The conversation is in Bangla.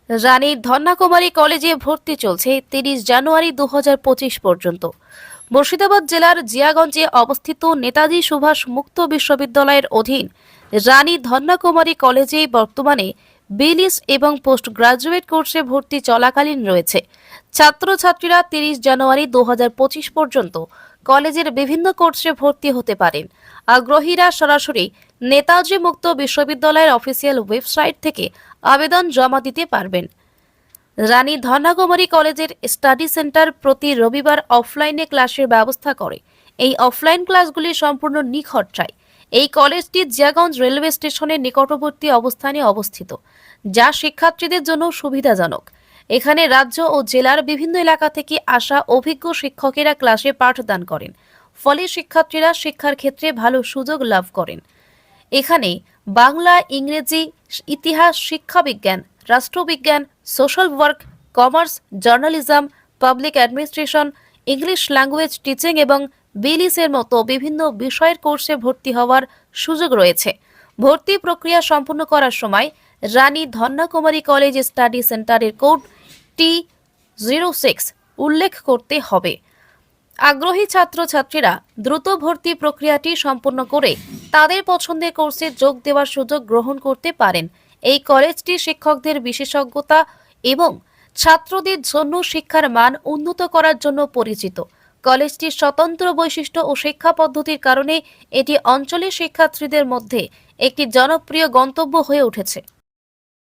রানীর ধন্যাকুমারী কলেজে ভর্তি চলছে ৩০ জানুয়ারি ২০২৫ পর্যন্ত। মুর্শিদাবাদ জেলার জিয়াগঞ্জে অবস্থিত নেতাজি সুভাষ মুক্ত বিশ্ববিদ্যালয়ের অধীন রানী ধন্যাকুমারী কলেজে বর্তমানে বিলিস এবং পোস্ট গ্রাজুয়েট কোর্সে ভর্তি চলাকালীন রয়েছে। ছাত্রছাত্রীরা ৩০ জানুয়ারি ২০২৫ পর্যন্ত কলেজের বিভিন্ন কোর্সে ভর্তি হতে পারেন। আগ্রহীরা সরাসরি নেতাজি মুক্ত বিশ্ববিদ্যালয়ের অফিসিয়াল ওয়েবসাইট থেকে আবেদন জমা দিতে পারবেন। রানী ধন্যাকুমারী কলেজের স্টাডি সেন্টার প্রতি রবিবার অফলাইনে ক্লাসের ব্যবস্থা করে। এই অফলাইন ক্লাসগুলি সম্পূর্ণ নিখরচায়। এই কলেজটি জিয়াগঞ্জ রেলওয়ে স্টেশনের নিকটবর্তী অবস্থানে অবস্থিত, যা শিক্ষার্থীদের জন্য সুবিধাজনক। এখানে রাজ্য ও জেলার বিভিন্ন এলাকা থেকে আসা অভিজ্ঞ শিক্ষকেরা ক্লাসে পাঠদান করেন, ফলে শিক্ষার্থীরা শিক্ষার ক্ষেত্রে ভালো সুযোগ লাভ করেন। এখানে বাংলা, ইংরেজি, ইতিহাস, শিক্ষাবিজ্ঞান, রাষ্ট্রবিজ্ঞান, social work, commerce, journalism, public administration, English language teaching এবং বিলিসের মতো বিভিন্ন বিষয়ের কোর্সে ভর্তি হওয়ার সুযোগ রয়েছে। ভর্তি প্রক্রিয়া সম্পন্ন করার সময় রানী ধন্যাকুমারী কলেজ স্টাডি সেন্টারের কোড T06 উল্লেখ করতে হবে। আগ্রহী ছাত্রছাত্রীরা দ্রুত ভর্তি প্রক্রিয়াটি সম্পন্ন করে তাদের পছন্দের কোর্সে যোগ দেওয়ার সুযোগ গ্রহণ করতে পারেন। এই কলেজটি শিক্ষকদের বিশেষজ্ঞতা এবং ছাত্রদের জন্য শিক্ষার মান উন্নত করার জন্য পরিচিত। কলেজটির স্বতন্ত্র বৈশিষ্ট্য ও শিক্ষা পদ্ধতির কারণে এটি অঞ্চলের শিক্ষার্থীদের মধ্যে একটি জনপ্রিয় গন্তব্য হয়ে উঠেছে।